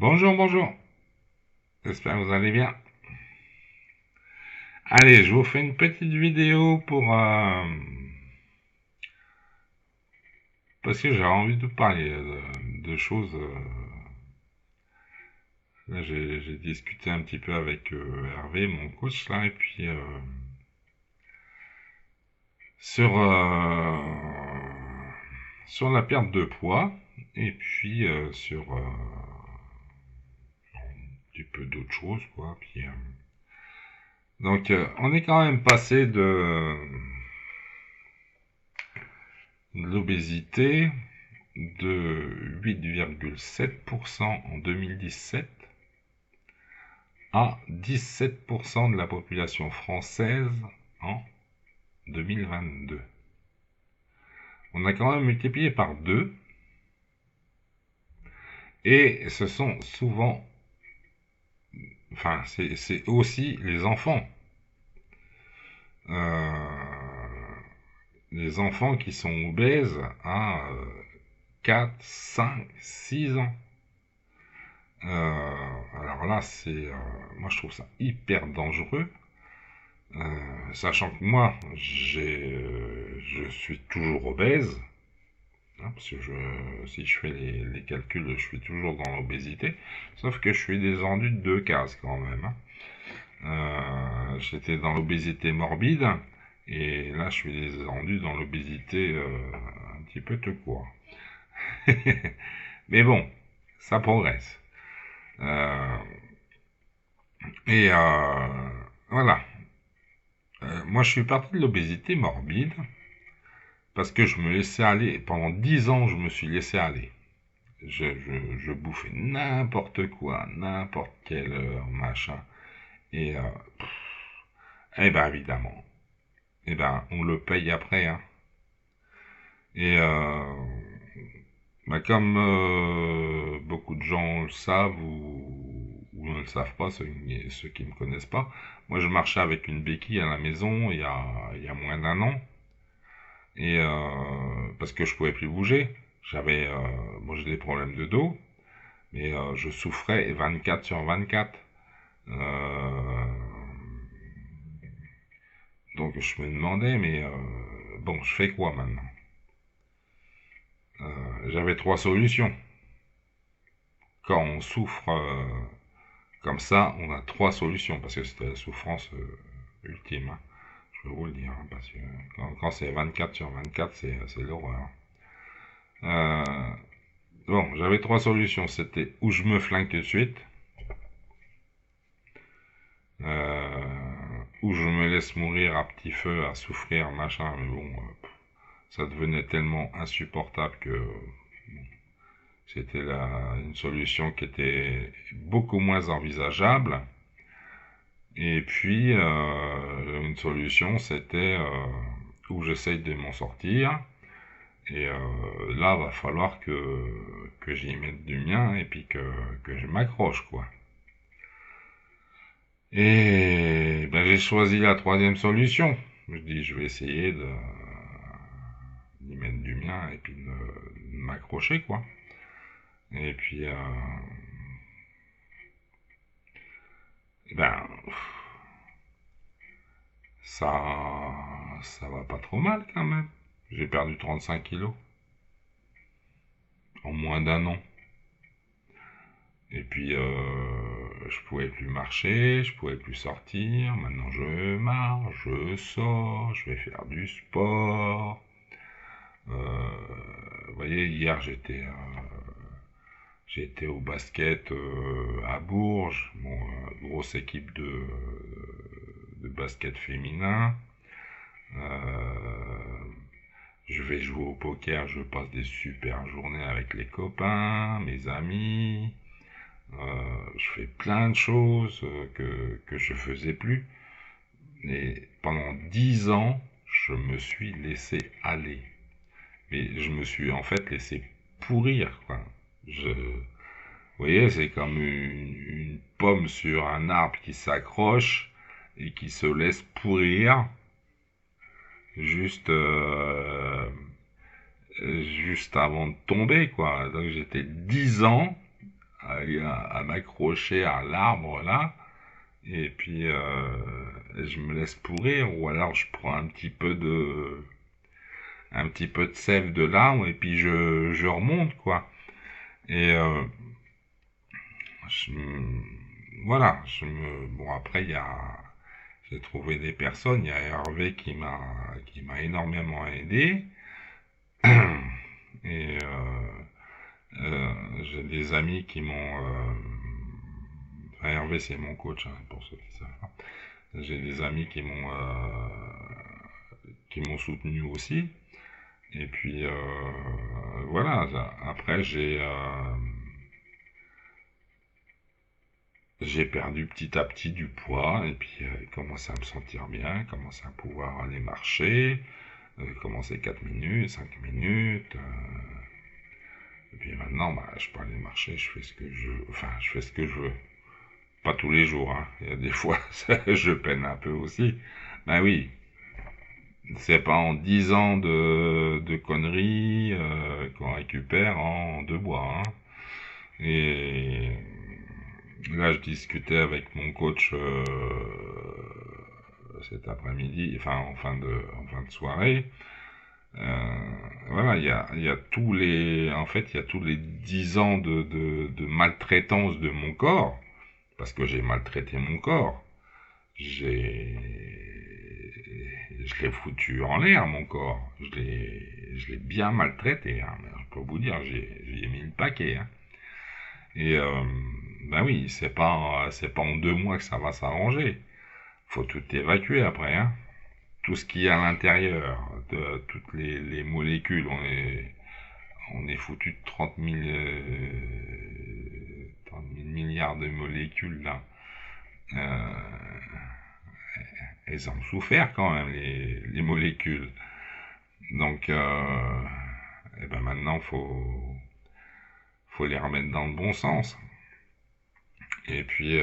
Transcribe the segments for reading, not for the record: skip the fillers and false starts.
Bonjour, bonjour. J'espère que vous allez bien. Allez, je vous fais une petite vidéo parce que j'ai envie de parler de choses. Là, j'ai discuté un petit peu avec Hervé, mon coach, là, et puis sur, sur la perte de poids, et puis sur un petit peu d'autres choses, quoi. Puis, donc, on est quand même passé de l'obésité de 8,7% en 2017 à 17% de la population française en 2022. On a quand même multiplié par 2 et ce sont souvent, enfin c'est aussi les enfants. Les enfants qui sont obèses à 4, 5, 6 ans. Alors là, moi je trouve ça hyper dangereux. Sachant que moi, je suis toujours obèse, hein, parce que si je fais les calculs, je suis toujours dans l'obésité, sauf que je suis descendu de 2 cases quand même. Hein. J'étais dans l'obésité morbide, et là je suis descendu dans l'obésité un petit peu tout court. Mais bon, ça progresse. Euh, et voilà. Moi je suis parti de l'obésité morbide, parce que je me laissais aller. Pendant 10 ans, je me suis laissé aller. Je bouffais n'importe quoi, n'importe quel machin. Et, eh ben évidemment, eh ben on le paye après. Hein. Et bah, comme beaucoup de gens le savent ou ne le savent pas, ceux qui ne me connaissent pas, moi je marchais avec une béquille à la maison il y a moins d'un an. Et parce que je pouvais plus bouger. Moi j'ai des problèmes de dos, mais je souffrais 24 sur 24. Euh, donc je me demandais, mais bon, je fais quoi maintenant? J'avais trois solutions. Quand on souffre comme ça, on a trois solutions, parce que c'était la souffrance ultime. Hein. Je vais vous le dire, hein, parce que quand c'est 24 sur 24, c'est l'horreur. Euh, bon, j'avais trois solutions. C'était où je me flingue tout de suite, où je me laisse mourir à petit feu, à souffrir, machin, mais bon, ça devenait tellement insupportable que c'était une solution qui était beaucoup moins envisageable. Et puis, une solution, c'était où j'essaye de m'en sortir. Et là, va falloir que j'y mette du mien et puis que je m'accroche, quoi. Et ben, j'ai choisi la troisième solution. Je dis, je vais essayer d'y mettre du mien et puis de m'accrocher, quoi. Et puis, ben, ça va pas trop mal quand même. J'ai perdu 35 kilos en moins d'un an. Et puis, je pouvais plus marcher, je pouvais plus sortir. Maintenant, je marche, je sors, je vais faire du sport. Vous voyez, hier, j'étais au basket à Bourges, bon, grosse équipe de basket féminin. Euh, je vais jouer au poker, je passe des super journées avec les copains, mes amis. Je fais plein de choses que je faisais plus. Et pendant 10 ans, je me suis laissé aller. Mais je me suis en fait laissé pourrir, quoi. Vous voyez, c'est comme une pomme sur un arbre qui s'accroche et qui se laisse pourrir juste, juste avant de tomber, quoi. Donc j'étais 10 ans à m'accrocher à l'arbre là, et puis je me laisse pourrir, ou alors je prends un petit peu de sève de l'arbre, et puis je remonte, quoi. Et je me- voilà, bon, après, j'ai trouvé des personnes, il y a Hervé qui m'a énormément aidé, et j'ai des amis qui m'ont, enfin, Hervé c'est mon coach, hein, pour ceux qui savent pas. J'ai des amis qui m'ont soutenu aussi. Et puis voilà. Après j'ai perdu petit à petit du poids et puis commencé à me sentir bien, commencé à pouvoir aller marcher, commencer 4 minutes, 5 minutes. Et puis maintenant, bah, je peux aller marcher, je fais ce que je veux. Enfin, je fais ce que je veux. Pas tous les jours, hein. Il y a des fois, je peine un peu aussi. Ben oui, c'est pas en 10 ans de conneries qu'on récupère en 2 mois, hein. Et là, je discutais avec mon coach cet après-midi, enfin en fin de soirée. Voilà, il y a tous les, en fait, il y a tous les 10 ans de maltraitance de mon corps, parce que j'ai maltraité mon corps. Je l'ai foutu en l'air, mon corps. Je l'ai bien maltraité, hein. Je peux vous dire, j'y ai mis le paquet, hein. Et ben oui, c'est pas en 2 mois que ça va s'arranger. Faut tout évacuer après, hein. Tout ce qu'il y a à l'intérieur, toutes les molécules, on est foutu de 30 000 milliards de molécules là. Euh, Elles ont souffert quand même, les molécules. Donc, et ben maintenant, faut les remettre dans le bon sens. Et puis,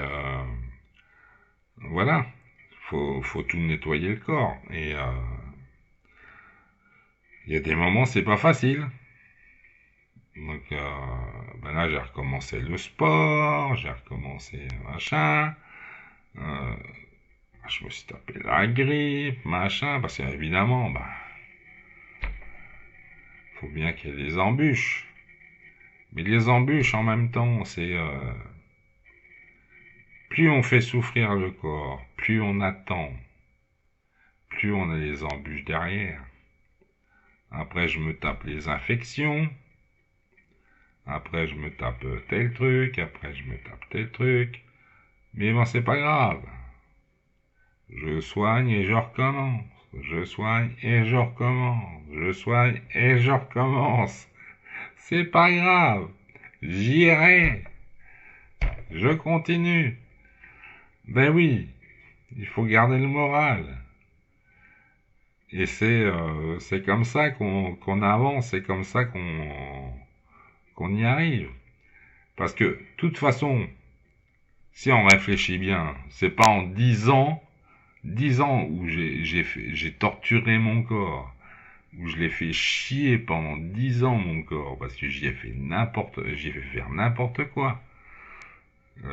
voilà, faut tout nettoyer le corps. Et il y a des moments, c'est pas facile. Donc, ben là, j'ai recommencé le sport, j'ai recommencé machin. Euh, je me suis tapé la grippe, machin, parce qu'évidemment, bah, faut bien qu'il y ait des embûches. Mais les embûches, en même temps, c'est plus on fait souffrir le corps, plus on attend, plus on a les embûches derrière. Après, je me tape les infections. Après, je me tape tel truc. Après, je me tape tel truc. Mais bon, c'est pas grave. Je soigne et je recommence. Je soigne et je recommence. Je soigne et je recommence. C'est pas grave. J'irai. Je continue. Ben oui, il faut garder le moral. Et c'est comme ça qu'on avance, c'est comme ça qu'on y arrive. Parce que, de toute façon, si on réfléchit bien, c'est pas en 10 ans où j'ai torturé mon corps, où je l'ai fait chier pendant 10 ans mon corps, parce que j'y ai fait faire n'importe quoi.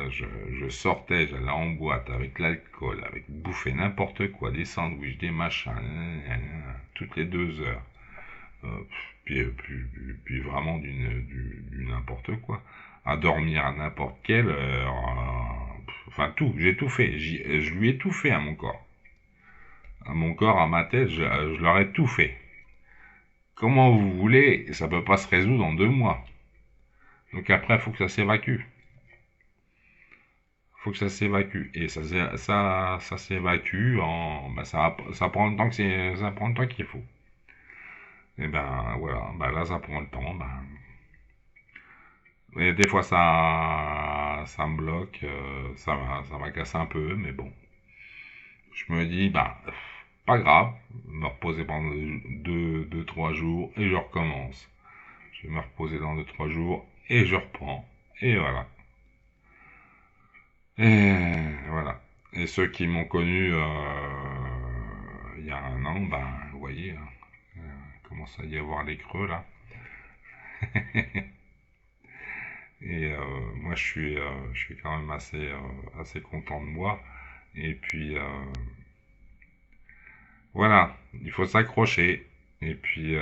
Je sortais, j'allais en boîte avec l'alcool, avec bouffer n'importe quoi, des sandwichs, des machins, toutes les 2 heures. Euh, puis vraiment du n'importe quoi. À dormir à n'importe quelle heure. Enfin tout, j'ai tout fait. Je lui ai tout fait à mon corps. À mon corps, à ma tête, je leur ai tout fait. Comment vous voulez, ça peut pas se résoudre en 2 mois. Donc après, il faut que ça s'évacue. Faut que ça s'évacue. Et ça s'évacue en, ben ça prend le temps ça prend le temps qu'il faut. Et ben voilà, ben là ça prend le temps. Et des fois ça me bloque, ça m'agace un peu, mais bon. Je me dis, bah, pas grave, me reposer pendant 3 jours et je recommence. Je vais me reposer dans 2, 3 jours et je reprends. Et voilà. Et voilà. Et ceux qui m'ont connu il y a un an, ben, vous voyez, hein, commence à y avoir les creux là. Et moi, je suis quand même assez content de moi. Et puis, voilà, il faut s'accrocher. Et puis,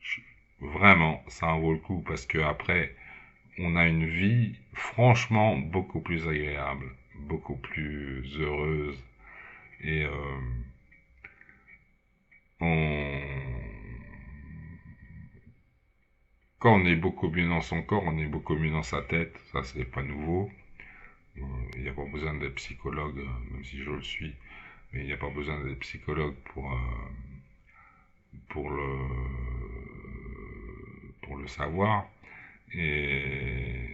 je- vraiment, ça en vaut le coup parce que après, on a une vie franchement beaucoup plus agréable, beaucoup plus heureuse. Et on... quand on est beaucoup mieux dans son corps, on est beaucoup mieux dans sa tête. Ça, c'est pas nouveau. Il n'y a pas besoin d'être psychologue, même si je le suis. Mais il n'y a pas besoin d'être psychologue pour le, pour le savoir. Et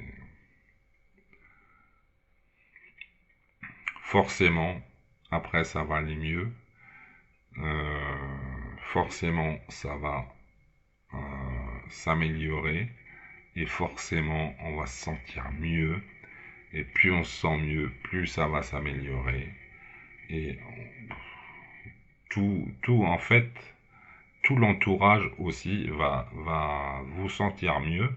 forcément, après, ça va aller mieux. Forcément, ça va euh, s'améliorer. Et forcément, on va se sentir mieux. Et plus on se sent mieux, plus ça va s'améliorer. Et tout, en fait, tout l'entourage aussi va vous sentir mieux.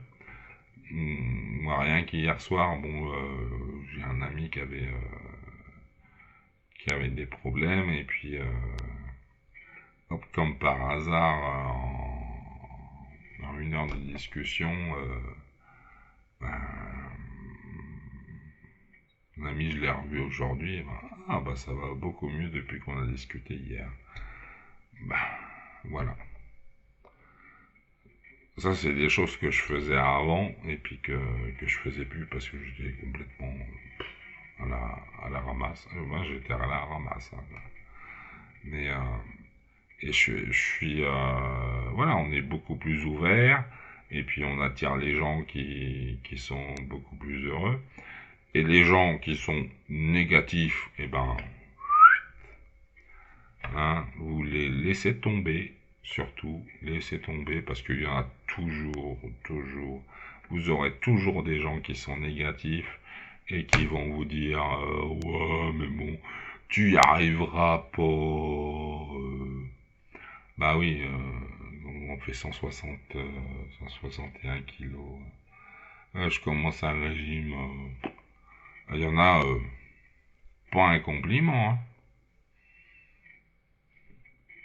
Moi, rien qu'hier soir, bon, j'ai un ami qui avait des problèmes, et puis, hop, comme par hasard, en une heure de discussion, ben, mon ami, je l'ai revu aujourd'hui, et ben, ah bah ça va beaucoup mieux depuis qu'on a discuté hier. Bah, voilà. Ça, c'est des choses que je faisais avant, et puis que je faisais plus parce que j'étais complètement à la ramasse. Moi, j'étais à la ramasse. Hein. Mais et je suis voilà, on est beaucoup plus ouvert et puis on attire les gens qui sont beaucoup plus heureux et les gens qui sont négatifs, et ben, hein, vous les laissez tomber, surtout laissez tomber parce qu'il y en a toujours. Vous aurez toujours des gens qui sont négatifs et qui vont vous dire ouais mais bon tu y arriveras pas. Bah oui, on fait 161 kilos. Je commence un régime. Il y en a pas un compliment, hein.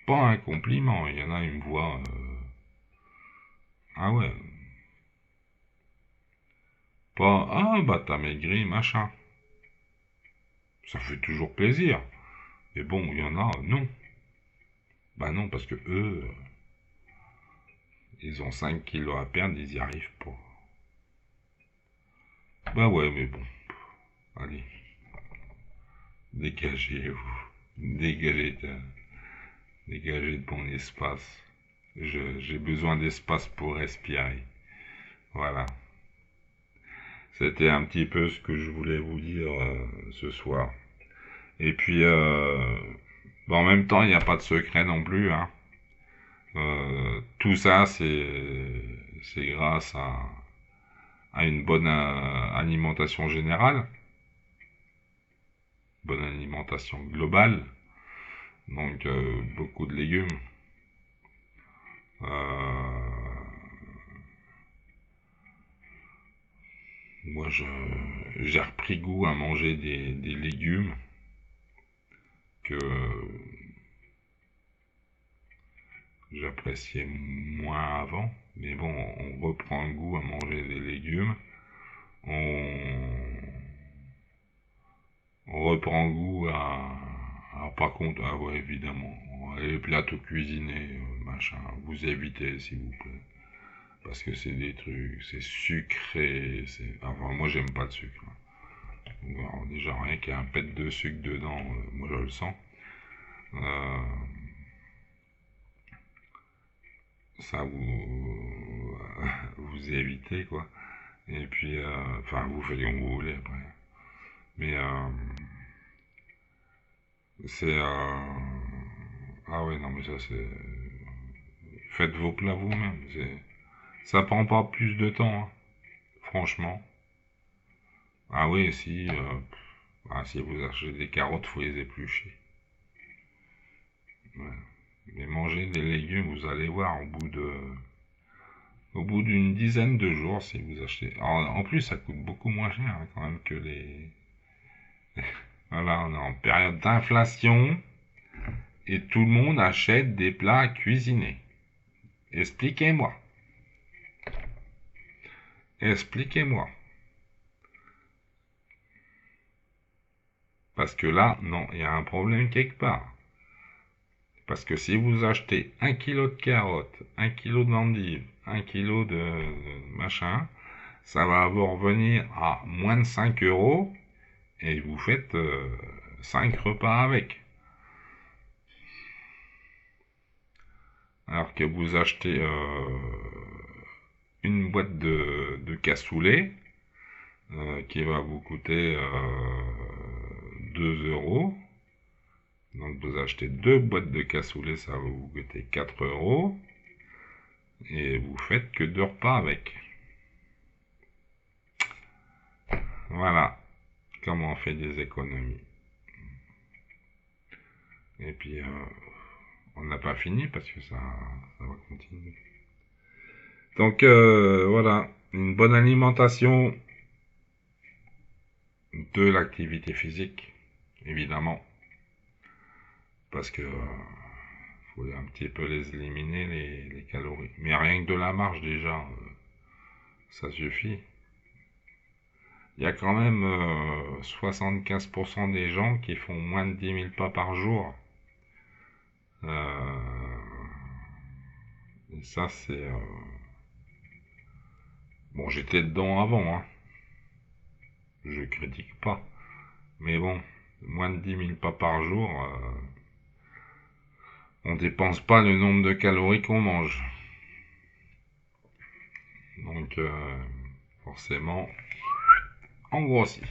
Pas un compliment. Il y en a, ils me voient. Ah ouais. Pas ah bah t'as maigri, machin. Ça fait toujours plaisir. Mais bon, il y en a, non. Bah non, parce que eux, ils ont 5 kilos à perdre, ils y arrivent pas. Bah ouais, mais bon, allez, dégagez-vous. Dégagez de, dégagez de mon espace. J'ai besoin d'espace pour respirer. Voilà. C'était un petit peu ce que je voulais vous dire ce soir. Et puis, bah, en même temps, il n'y a pas de secret non plus. Hein. Tout ça, c'est grâce à une bonne alimentation générale, bonne alimentation globale, donc beaucoup de légumes. Euh, moi, j'ai repris goût à manger des légumes que j'appréciais moins avant. Mais bon, on reprend goût à manger des légumes. On, on reprend goût par contre, ah ouais, évidemment, les plats tout cuisinés, machin, vous évitez s'il vous plaît. Parce que c'est des trucs, c'est sucré, enfin, moi j'aime pas de sucre. Alors, déjà, rien qu'il y ait un pet de sucre dedans, moi je le sens. Euh, ça vous évitez quoi. Et puis, enfin, vous faites comme vous voulez après. Mais c'est ah ouais, non mais ça c'est, faites vos plats vous-même. Ça prend pas plus de temps, hein, franchement. Ah oui, si, si vous achetez des carottes, faut les éplucher. Ouais. Mais manger des légumes, vous allez voir, Au bout d'une dizaine de jours, si vous achetez... Alors, en plus, ça coûte beaucoup moins cher hein, quand même que les... Voilà, on est en période d'inflation et tout le monde achète des plats cuisinés. Expliquez-moi. Expliquez-moi. Parce que là, non, il y a un problème quelque part. Parce que si vous achetez 1 kilo de carottes, 1 kilo d'endives, 1 kilo de machin, ça va vous revenir à moins de 5 euros et vous faites 5 repas avec. Alors que vous achetez une boîte de cassoulet qui va vous coûter 2 euros. Donc vous achetez 2 boîtes de cassoulet, ça va vous coûter 4 euros. Et vous faites que 2 repas avec. Voilà comment on fait des économies. Et puis on n'a pas fini parce que ça va continuer. Donc voilà, une bonne alimentation, de l'activité physique, évidemment, parce que faut un petit peu les éliminer, les calories. Mais rien que de la marche déjà, ça suffit. Il y a quand même 75% des gens qui font moins de 10 000 pas par jour. Et ça, c'est... Bon, j'étais dedans avant, hein. Je critique pas. Mais bon, moins de 10 000 pas par jour, on dépense pas le nombre de calories qu'on mange. Donc, forcément, on grossit.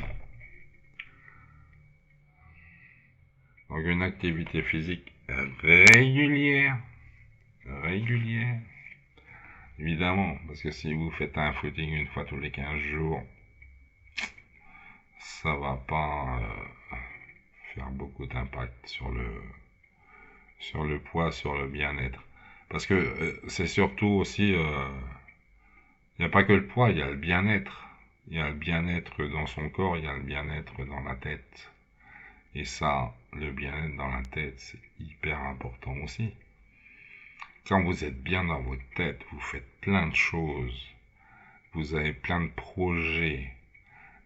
Donc, une activité physique régulière. Régulière. Évidemment, parce que si vous faites un footing une fois tous les 15 jours, ça va pas faire beaucoup d'impact sur le poids, sur le bien-être. Parce que c'est surtout aussi, il n'y a pas que le poids, il y a le bien-être. Il y a le bien-être dans son corps, il y a le bien-être dans la tête. Et ça, le bien-être dans la tête, c'est hyper important aussi. Quand vous êtes bien dans votre tête, vous faites plein de choses. Vous avez plein de projets.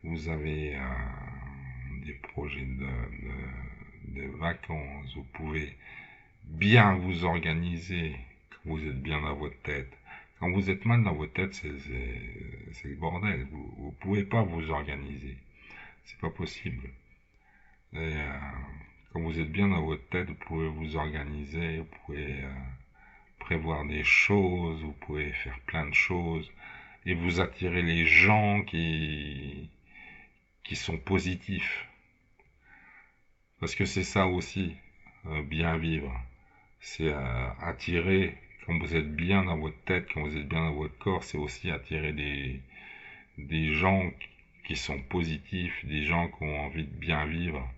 Vous avez des projets de vacances. Vous pouvez bien vous organiser quand vous êtes bien dans votre tête. Quand vous êtes mal dans votre tête, c'est le bordel. Vous ne pouvez pas vous organiser. C'est pas possible. Et, quand vous êtes bien dans votre tête, vous pouvez vous organiser, vous pouvez prévoir des choses, vous pouvez faire plein de choses et vous attirer les gens qui sont positifs. Parce que c'est ça aussi, bien vivre. C'est attirer, quand vous êtes bien dans votre tête, quand vous êtes bien dans votre corps, c'est aussi attirer des gens qui sont positifs, des gens qui ont envie de bien vivre.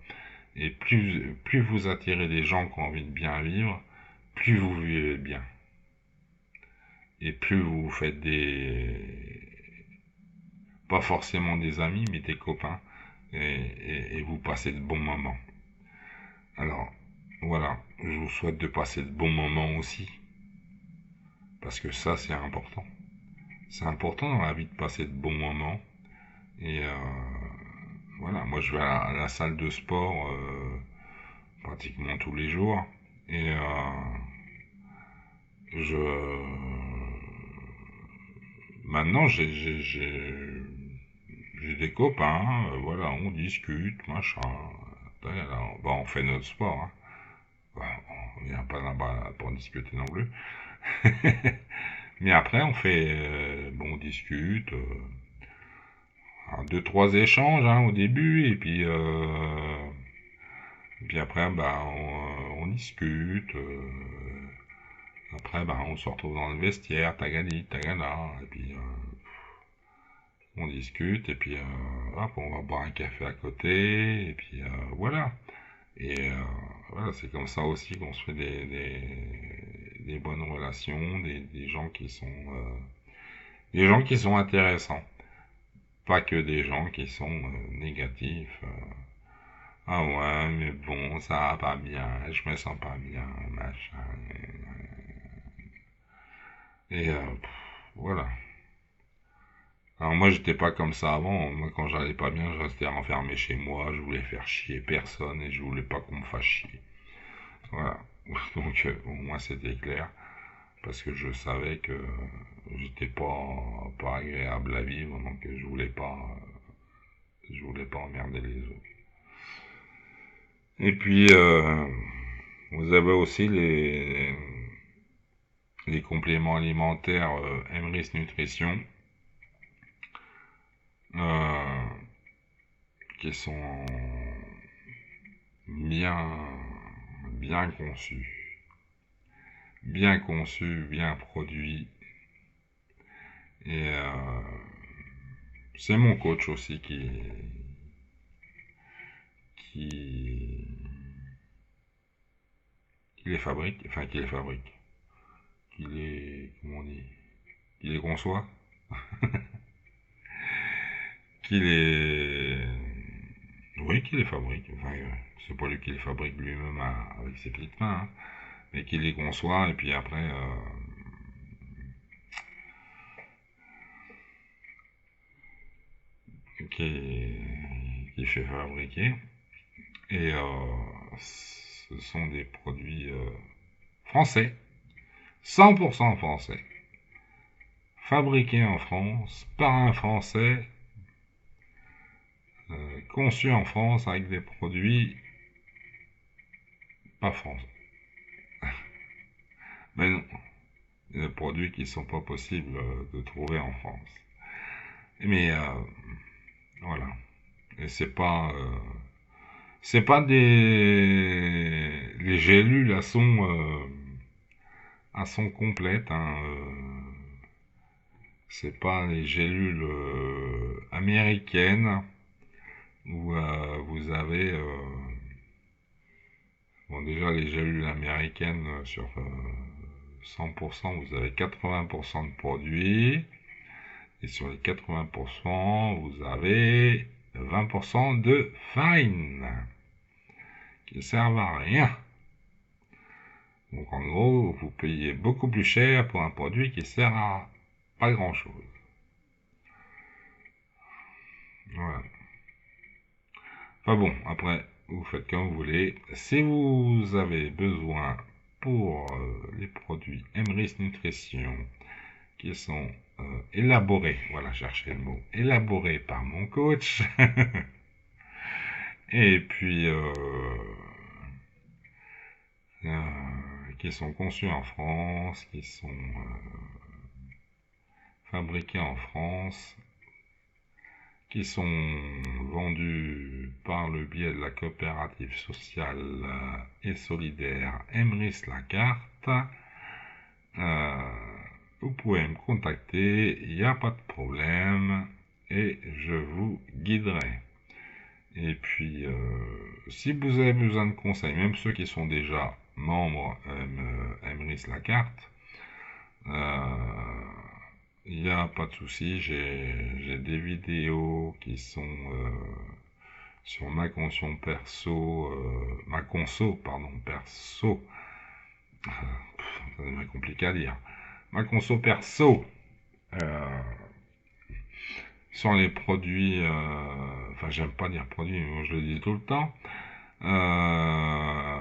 Et plus vous attirez des gens qui ont envie de bien vivre, plus vous vivez bien. Et plus vous faites pas forcément des amis, mais des copains, et vous passez de bons moments. Alors, voilà, je vous souhaite de passer de bons moments aussi, parce que ça, c'est important. C'est important dans la vie de passer de bons moments, et voilà, moi je vais à la salle de sport pratiquement tous les jours, et maintenant j'ai des copains, voilà, on discute, machin. Alors, on fait notre sport. Hein. On vient pas là-bas pour discuter non plus. Mais après, on discute. Deux, trois échanges hein, au début, et puis après, on discute. Après, on se retrouve dans le vestiaire, tagadi, tagada, et puis on discute, et puis hop, on va boire un café à côté, et puis voilà. Et voilà, c'est comme ça aussi qu'on se fait des bonnes relations, des gens Des gens qui sont intéressants. Pas que des gens qui sont négatifs. Ah ouais, mais bon, ça va pas bien, je me sens pas bien, machin. Et voilà. Alors moi, j'étais pas comme ça avant. Moi, quand j'allais pas bien, je restais enfermé chez moi. Je voulais faire chier personne et je voulais pas qu'on me fasse chier. Voilà. Donc, au moins, c'était clair. Parce que je savais que j'étais pas agréable à vivre. Donc, je voulais pas emmerder les autres. Et puis, vous avez aussi les compléments alimentaires Emrys Nutrition. Euh, qui sont bien, bien conçus, bien produits. Et c'est mon coach aussi qui, qui les fabrique, enfin qui les, comment on dit, qui les conçoit, qui les, oui, qui les fabrique. Enfin, c'est pas lui qui les fabrique lui-même avec ses petites mains, hein, mais qui les conçoit et puis après qui, qui fait fabriquer. Et ce sont des produits français, 100% français, fabriqués en France, par un Français, conçus en France avec des produits pas français. Mais non, des produits qui ne sont pas possibles de trouver en France. Mais voilà. Et c'est pas des, les gélules à son complète. Hein, c'est pas les gélules américaines où vous avez bon déjà les gélules américaines sur 100% vous avez 80% de produits et sur les 80% vous avez 20% de farine qui ne servent à rien. Donc en gros vous payez beaucoup plus cher pour un produit qui sert à pas grand chose. Voilà. Enfin bon, après, vous faites comme vous voulez. Si vous avez besoin pour les produits Emrys Nutrition qui sont élaborés, voilà, cherchez le mot, élaborés par mon coach, et puis qui sont conçus en France, qui sont fabriqués en France, qui sont vendus par le biais de la coopérative sociale et solidaire Emrys la carte. Euh, vous pouvez me contacter, il n'y a pas de problème et je vous guiderai. Et puis, si vous avez besoin de conseils, même ceux qui sont déjà membres Emrys la carte, il n'y a pas de souci, j'ai des vidéos qui sont sur ma conso perso, perso, c'est compliqué à dire, ma conso perso, euh, sur les produits, enfin j'aime pas dire produits, mais moi je le dis tout le temps, euh,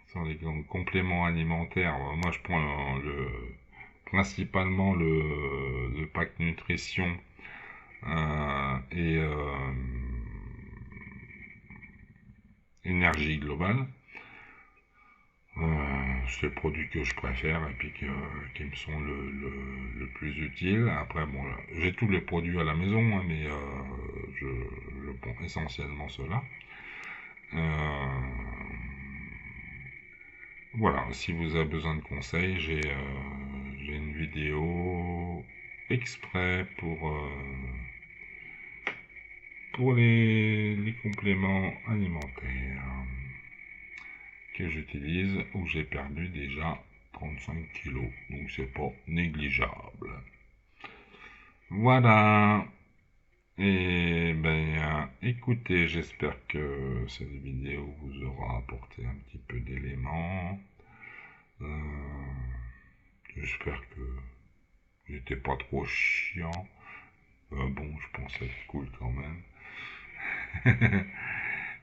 sur les compléments alimentaires, moi je prends principalement le pack nutrition et énergie globale. C'est les produits que je préfère et puis qui me sont le plus utiles. Après, bon, j'ai tous les produits à la maison, hein, mais je prends essentiellement ceux-là. Voilà, si vous avez besoin de conseils, j'ai une vidéo exprès pour les compléments alimentaires que j'utilise où j'ai perdu déjà 35 kilos, donc c'est pas négligeable. Voilà. Et ben, écoutez, j'espère que cette vidéo vous aura apporté un petit peu d'éléments. J'espère que j'étais pas trop chiant. Bon, je pense être cool quand même.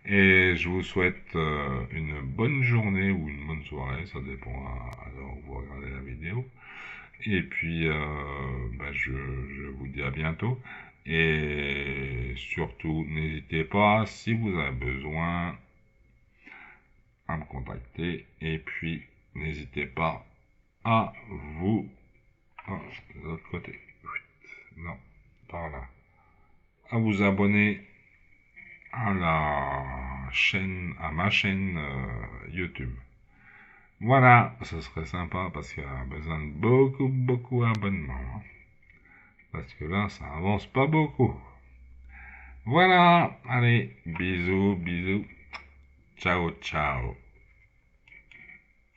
Et je vous souhaite une bonne journée ou une bonne soirée, ça dépend à l'heure où vous regardez la vidéo. Et puis, je vous dis à bientôt. Et surtout, n'hésitez pas, si vous avez besoin, à me contacter. Et puis, n'hésitez pas à vous... Oh, de l'autre côté. Non, par là. À vous abonner à la chaîne, à ma chaîne YouTube. Voilà, ce serait sympa parce qu'il y a besoin de beaucoup d'abonnements. Parce que là, ça avance pas beaucoup. Voilà, allez, bisous. Ciao.